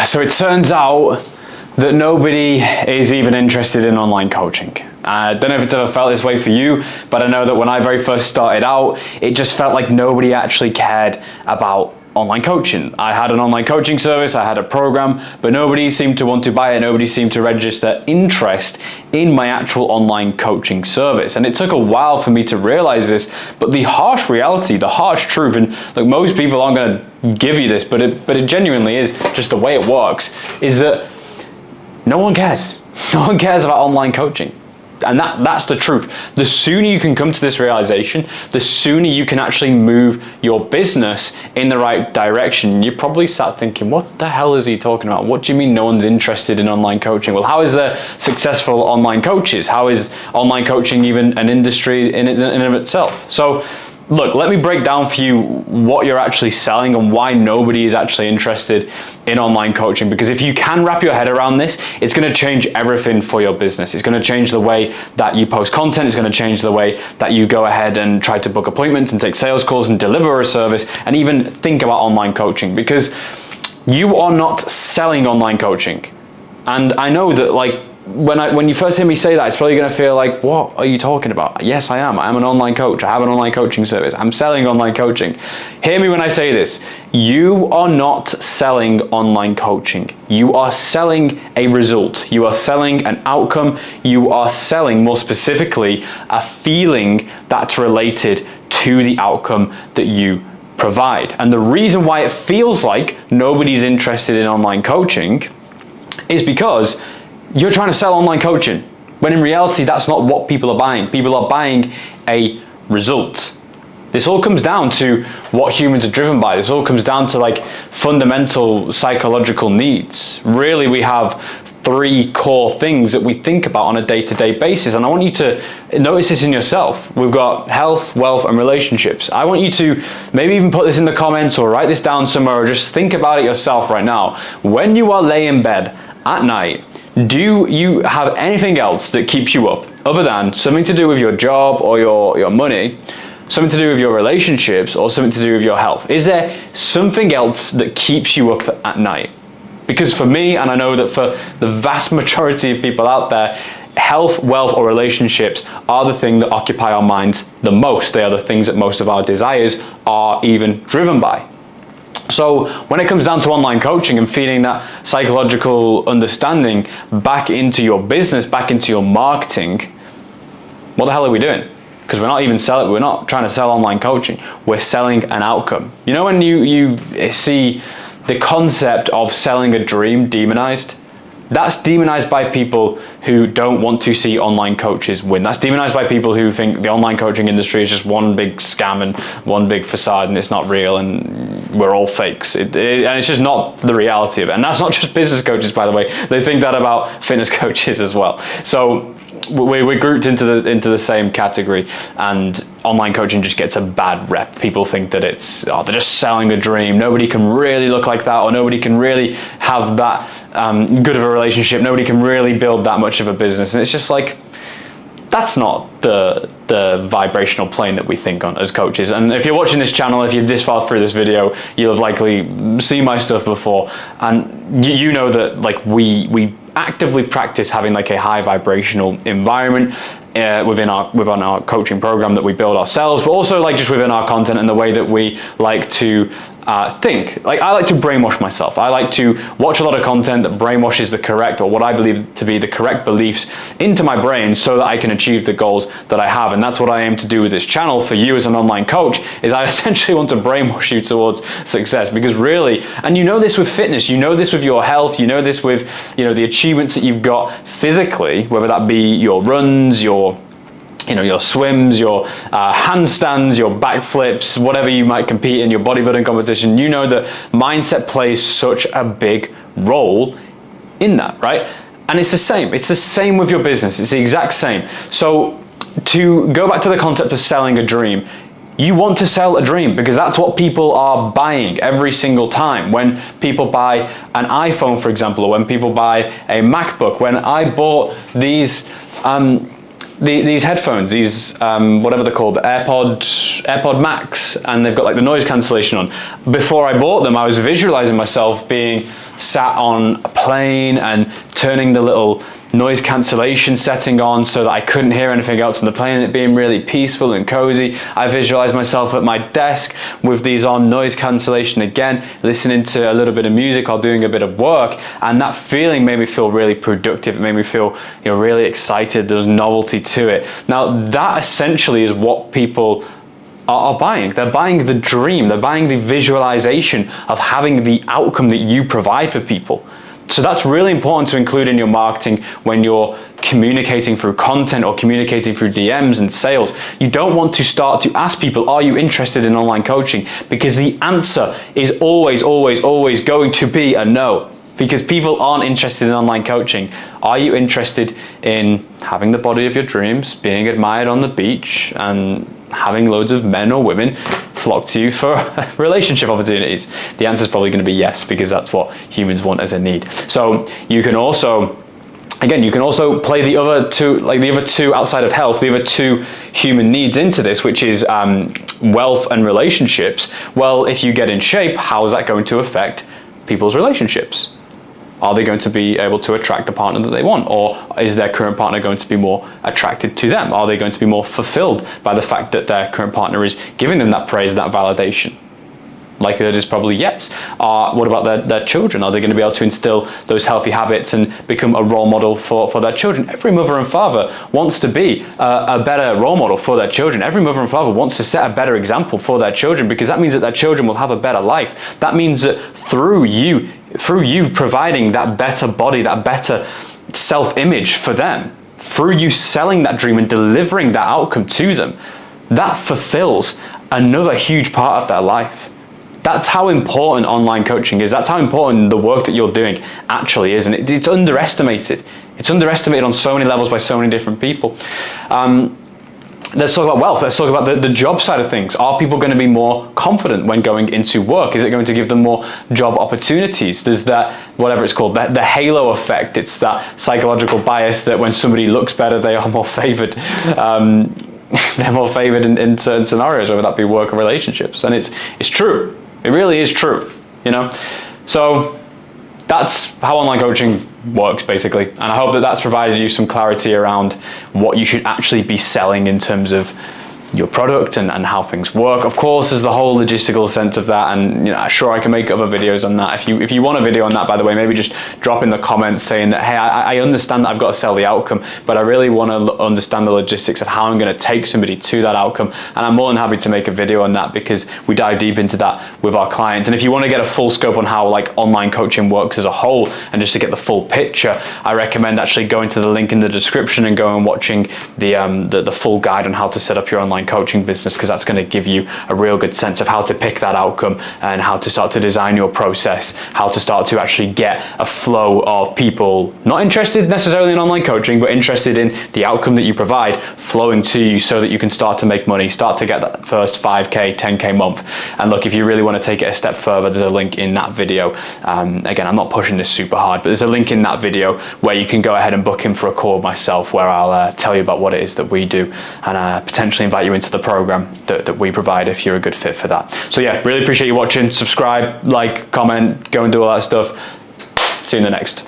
So it turns out that nobody is even interested in online coaching. I don't know if it's ever felt this way for you, but I know that when I very first started out, it just felt like nobody actually cared about online coaching. I had an online coaching service, I had a program, but nobody seemed to want to buy it. Nobody seemed to register interest in my actual online coaching service. And it took a while for me to realize this, but the harsh reality, the harsh truth, and like most people aren't going to give you this, but it genuinely is just the way it works, is that no one cares. No one cares about online coaching. And that's the truth. The sooner you can come to this realization, the sooner you can actually move your business in the right direction. You probably sat thinking, what the hell is he talking about? What do you mean no one's interested in online coaching? Well, how is there successful online coaches? How is online coaching even an industry in and of itself? So look, let me break down for you what you're actually selling and why nobody is actually interested in online coaching. Because if you can wrap your head around this, it's going to change everything for your business. It's going to change the way that you post content. It's going to change the way that you go ahead and try to book appointments and take sales calls and deliver a service and even think about online coaching, because you are not selling online coaching. And I know that, like, when you first hear me say that, it's probably going to feel like, what are you talking about? Yes, I am. I'm an online coach. I have an online coaching service. I'm selling online coaching. Hear me when I say this. You are not selling online coaching. You are selling a result. You are selling an outcome. You are selling, more specifically, a feeling that's related to the outcome that you provide. And the reason why it feels like nobody's interested in online coaching is because you're trying to sell online coaching, when in reality, that's not what people are buying. People are buying a result. This all comes down to what humans are driven by. This all comes down to like fundamental psychological needs. Really, we have three core things that we think about on a day-to-day basis. And I want you to notice this in yourself. We've got health, wealth, and relationships. I want you to maybe even put this in the comments or write this down somewhere, or just think about it yourself right now. When you are laying in bed at night, do you have anything else that keeps you up other than something to do with your job or your money, something to do with your relationships, or something to do with your health? Is there something else that keeps you up at night? Because for me, and I know that for the vast majority of people out there, health, wealth, or relationships are the thing that occupy our minds the most. They are the things that most of our desires are even driven by. So when it comes down to online coaching and feeding that psychological understanding back into your business, back into your marketing, what the hell are we doing? Because we're not trying to sell online coaching. We're selling an outcome. You know, when you see the concept of selling a dream demonized, that's demonized by people who don't want to see online coaches win. That's demonized by people who think the online coaching industry is just one big scam and one big facade, and it's not real, and we're all fakes. And it's just not the reality of it. And that's not just business coaches, by the way. They think that about fitness coaches as well. So we're grouped into the same category, and online coaching just gets a bad rep. People think that they're just selling a dream. Nobody can really look like that, or nobody can really have that good of a relationship. Nobody can really build that much of a business. And it's just like, that's not the vibrational plane that we think on as coaches. And if you're watching this channel, if you're this far through this video, you'll have likely seen my stuff before, and you know that like we actively practice having like a high vibrational environment within our coaching program that we build ourselves, but also like just within our content and the way that we like to think. Like, I like to brainwash myself. I like to watch a lot of content that brainwashes the correct, or what I believe to be the correct beliefs into my brain, so that I can achieve the goals that I have. And that's what I aim to do with this channel for you as an online coach, is I essentially want to brainwash you towards success. Because really, and you know this with fitness, you know this with your health, you know this with, you know, the achievements that you've got physically, whether that be your runs, your swims, your handstands, your backflips, whatever you might compete in, your bodybuilding competition. You know that mindset plays such a big role in that, right? And it's the same with your business. It's the exact same. So to go back to the concept of selling a dream, you want to sell a dream because that's what people are buying every single time. When people buy an iPhone, for example, or when people buy a MacBook, when I bought these headphones, these whatever they're called, the AirPod Max, and they've got like the noise cancellation on. Before I bought them, I was visualizing myself being sat on a plane and turning the little noise cancellation setting on so that I couldn't hear anything else on the plane, it being really peaceful and cozy. I visualized myself at my desk with these on, noise cancellation again, listening to a little bit of music while doing a bit of work, and that feeling made me feel really productive. It made me feel, really excited. There was novelty to it. Now that essentially is what people are buying. They're buying the dream. They're buying the visualization of having the outcome that you provide for people. So that's really important to include in your marketing when you're communicating through content or communicating through DMs and sales. You don't want to start to ask people, are you interested in online coaching? Because the answer is always, always, always going to be a no. Because people aren't interested in online coaching. Are you interested in having the body of your dreams, being admired on the beach, and having loads of men or women flock to you for relationship opportunities? The answer is probably going to be yes, because that's what humans want as a need. So you can also, again, you can also play the other two outside of health, the other two human needs into this, which is wealth and relationships. Well, if you get in shape, how is that going to affect people's relationships? Are they going to be able to attract the partner that they want? Or is their current partner going to be more attracted to them? Are they going to be more fulfilled by the fact that their current partner is giving them that praise, that validation? Likelihood is probably yes. What about their children? Are they going to be able to instill those healthy habits and become a role model for their children? Every mother and father wants to be a better role model for their children. Every mother and father wants to set a better example for their children, because that means that their children will have a better life. That means that through you providing that better body, that better self-image for them, through you selling that dream and delivering that outcome to them, that fulfills another huge part of their life. That's how important online coaching is. That's how important the work that you're doing actually is. And it's underestimated. It's underestimated on so many levels by so many different people. Let's talk about wealth. Let's talk about the job side of things. Are people going to be more confident when going into work? Is it going to give them more job opportunities? There's that, whatever it's called, the halo effect. It's that psychological bias that when somebody looks better, they are more favored. They're more favored in certain scenarios, whether that be work or relationships. And it's true. It really is true, So that's how online coaching works, basically. And I hope that that's provided you some clarity around what you should actually be selling in terms of your product and how things work. Of course, there's the whole logistical sense of that, and sure, I can make other videos on that. If you want a video on that, by the way, maybe just drop in the comments saying that, hey, I understand that I've got to sell the outcome, but I really want to understand the logistics of how I'm going to take somebody to that outcome. And I'm more than happy to make a video on that, because we dive deep into that with our clients. And if you want to get a full scope on how online coaching works as a whole, and just to get the full picture, I recommend actually going to the link in the description and going and watching the full guide on how to set up your online coaching business, because that's going to give you a real good sense of how to pick that outcome and how to start to design your process, how to start to actually get a flow of people not interested necessarily in online coaching, but interested in the outcome that you provide flowing to you, so that you can start to make money, start to get that first 5K, 10K month. And look, if you really want to take it a step further, there's a link in that video. Again, I'm not pushing this super hard, but there's a link in that video where you can go ahead and book in for a call with myself, where I'll tell you about what it is that we do, and potentially invite you into the program that we provide if you're a good fit for that. So yeah, really appreciate you watching. Subscribe, like, comment, go and do all that stuff. See you in the next.